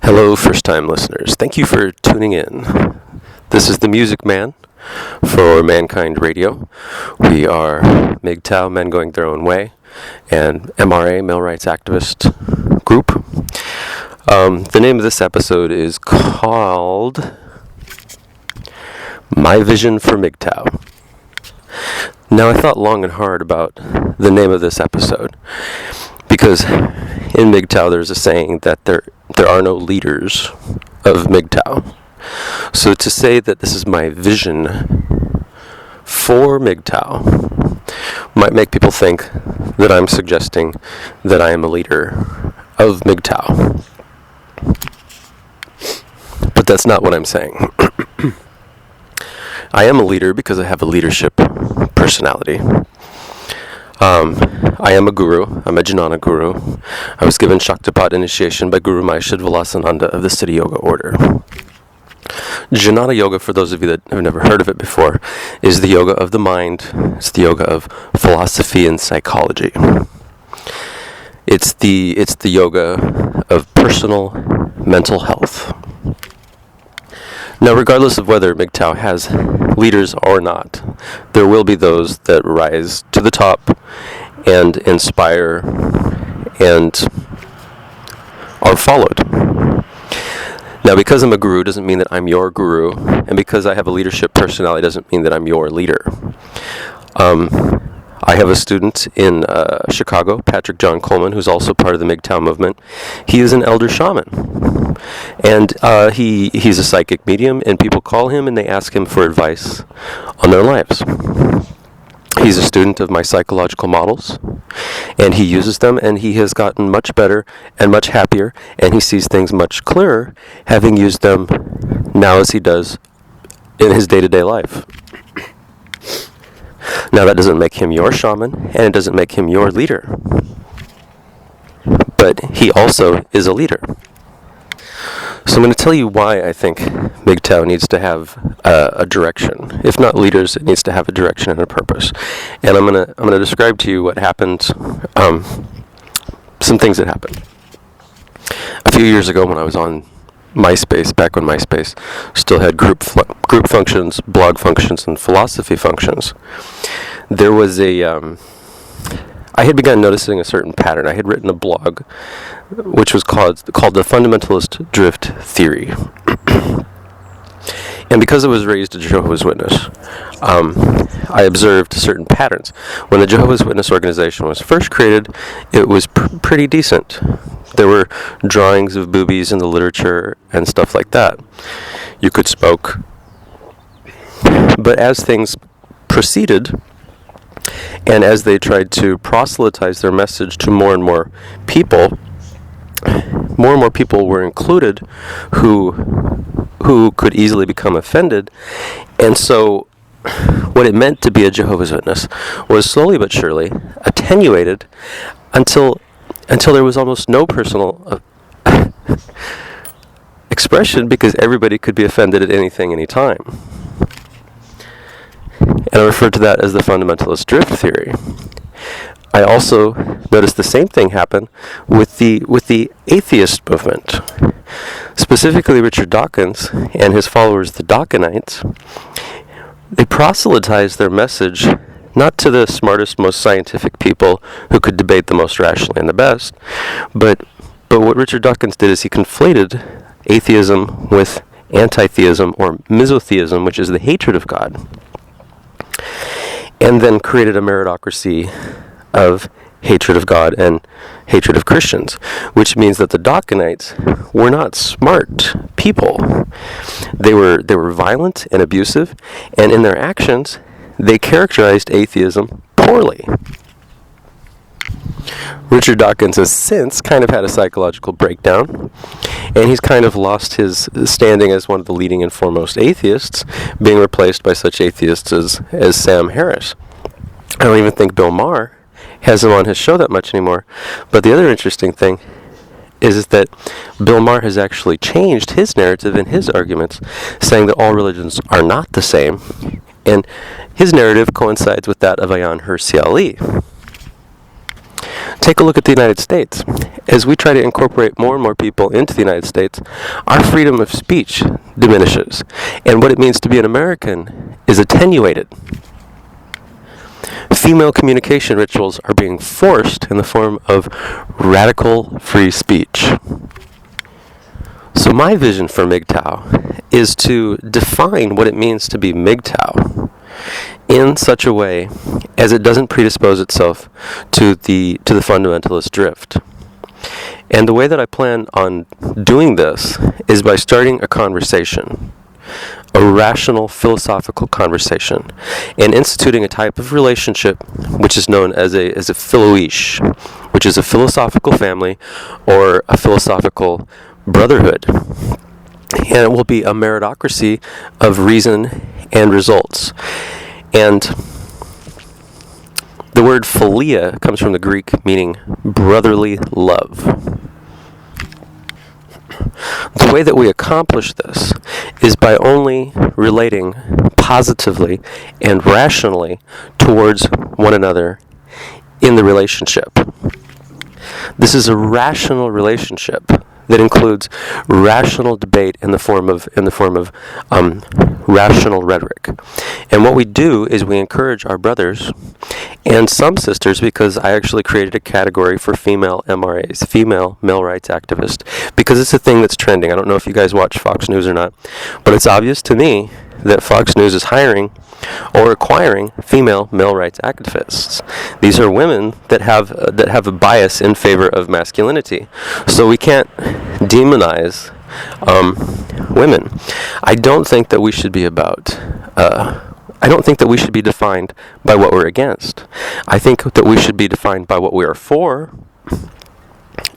Hello, first-time listeners. Thank you for tuning in. This is the Music Man for Mankind Radio. We are MGTOW, Men Going Their Own Way, and MRA, Male Rights Activist group. The name of this episode is called My Vision for MGTOW. Now, I thought long and hard about the name of this episode, because in MGTOW there's a saying that there are no leaders of MGTOW. So to say that this is my vision for MGTOW might make people think that I'm suggesting that I am a leader of MGTOW. But that's not what I'm saying. I am a leader because I have a leadership personality. I am a guru. I'm a Jnana guru. I was given Shaktipat initiation by Guru Maheshad Vilasananda of the Siddha Yoga order. Jnana Yoga, for those of you that have never heard of it before, is the yoga of the mind. It's the yoga of philosophy and psychology. It's the yoga of personal mental health. Now, regardless of whether MGTOW has leaders or not, there will be those that rise to the top and inspire and are followed. Now, because I'm a guru doesn't mean that I'm your guru, and because I have a leadership personality doesn't mean that I'm your leader. I have a student in Chicago, Patrick John Coleman, who's also part of the MGTOW movement. He is an elder shaman, and he's a psychic medium, and people call him and they ask him for advice on their lives. He's a student of my psychological models, and he uses them, and he has gotten much better and much happier, and he sees things much clearer having used them now as he does in his day-to-day life. Now, that doesn't make him your shaman, and it doesn't make him your leader. But he also is a leader. So I'm going to tell you why I think MGTOW needs to have a direction. If not leaders, it needs to have a direction and a purpose. And I'm going to describe to you what happened, some things that happened. A few years ago when I was on MySpace, back when MySpace still had group functions, blog functions, and philosophy functions, there was I had begun noticing a certain pattern. I had written a blog which was called the Fundamentalist Drift Theory. And because I was raised a Jehovah's Witness, I observed certain patterns. When the Jehovah's Witness organization was first created, it was pretty decent. There were drawings of boobies in the literature and stuff like that. You could smoke. But as things proceeded, and as they tried to proselytize their message to more and more people were included who could easily become offended. And so what it meant to be a Jehovah's Witness was slowly but surely attenuated until there was almost no personal expression, because everybody could be offended at anything, anytime. And I refer to that as the fundamentalist drift theory. I also noticed the same thing happen with the atheist movement. Specifically, Richard Dawkins and his followers, the Dawkinites, they proselytized their message not to the smartest, most scientific people who could debate the most rationally and the best, but what Richard Dawkins did is he conflated atheism with anti-theism, or misotheism, which is the hatred of God, and then created a meritocracy of hatred of God and hatred of Christians, which means that the Dawkinites were not smart people. They were violent and abusive, and in their actions, they characterized atheism poorly. Richard Dawkins has since kind of had a psychological breakdown, and he's kind of lost his standing as one of the leading and foremost atheists, being replaced by such atheists as Sam Harris. I don't even think Bill Maher has him on his show that much anymore. But the other interesting thing is that Bill Maher has actually changed his narrative and his arguments, saying that all religions are not the same, and his narrative coincides with that of Ayaan Hirsi Ali. Take a look at the United States. As we try to incorporate more and more people into the United States, our freedom of speech diminishes, and what it means to be an American is attenuated. Female communication rituals are being forced in the form of radical free speech. So my vision for MGTOW is to define what it means to be MGTOW in such a way as it doesn't predispose itself to the fundamentalist drift. And the way that I plan on doing this is by starting a conversation, a rational philosophical conversation, and instituting a type of relationship which is known as a philoish, which is a philosophical family or a philosophical brotherhood. And it will be a meritocracy of reason and results. And the word philia comes from the Greek meaning brotherly love. The way that we accomplish this is by only relating positively and rationally towards one another in the relationship. This is a rational relationship that includes rational debate in the form of rational rhetoric. And what we do is we encourage our brothers and some sisters, because I actually created a category for female MRAs, female male rights activists, because it's a thing that's trending. I don't know if you guys watch Fox News or not, but it's obvious to me that Fox News is hiring or acquiring female male rights activists. These are women that have a bias in favor of masculinity. So we can't demonize women. I don't think that we should be I don't think that we should be defined by what we're against. I think that we should be defined by what we are for.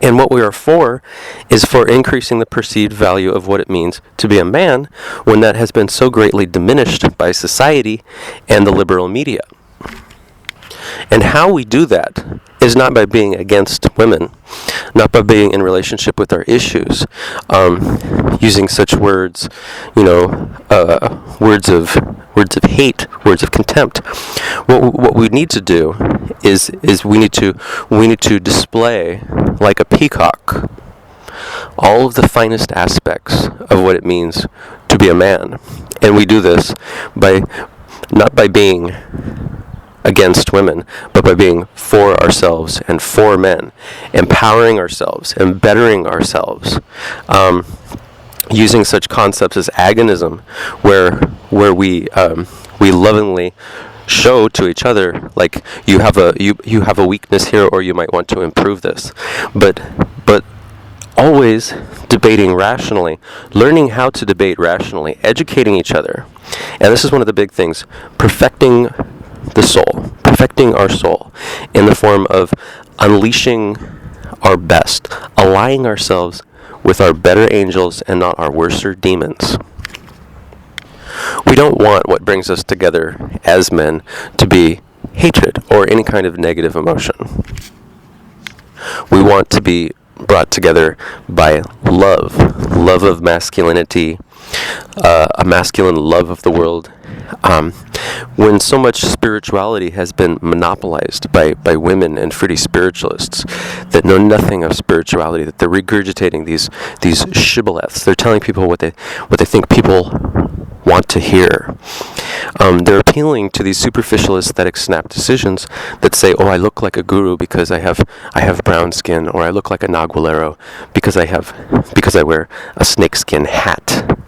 And what we are for is for increasing the perceived value of what it means to be a man when that has been so greatly diminished by society and the liberal media. And how we do that is not by being against women, not by being in relationship with our issues, using such words, words of hate, words of contempt. What we need to do is we need to display like a peacock all of the finest aspects of what it means to be a man, and we do this not by being against women, but by being for ourselves and for men, empowering ourselves and bettering ourselves, using such concepts as agonism, where we lovingly show to each other, like, you have a weakness here, or you might want to improve this, but always debating rationally, learning how to debate rationally, educating each other. And this is one of the big things, perfecting the soul, perfecting our soul in the form of unleashing our best, aligning ourselves with our better angels and not our worser demons. We don't want what brings us together as men to be hatred or any kind of negative emotion. We want to be brought together by love of masculinity, a masculine love of the world. When so much spirituality has been monopolized by women and fruity spiritualists that know nothing of spirituality, that they're regurgitating these shibboleths. They're telling people what they think people want to hear. They're appealing to these superficial aesthetic snap decisions that say, "Oh, I look like a guru because I have brown skin," or "I look like a nagualero because I wear a snakeskin hat."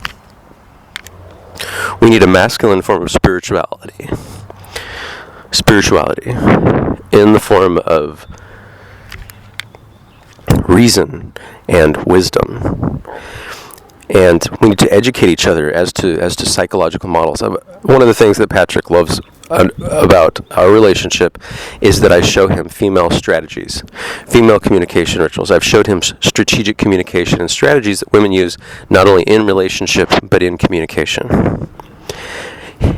We need a masculine form of spirituality. Spirituality in the form of reason and wisdom. And we need to educate each other as to psychological models. One of the things that Patrick loves about our relationship is that I show him female strategies, female communication rituals. I've showed him strategic communication and strategies that women use not only in relationship but in communication.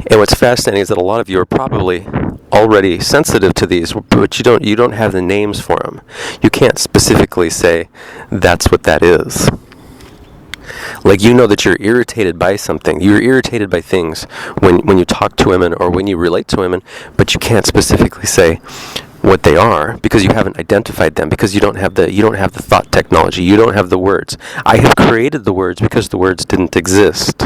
And what's fascinating is that a lot of you are probably already sensitive to these, but you don't have the names for them. You can't specifically say that's what that is. Like, you know that you're irritated by something. You're irritated by things when you talk to women or when you relate to women, but you can't specifically say, what they are, because you haven't identified them, because you don't have the thought technology, you don't have the words. I have created the words because the words didn't exist.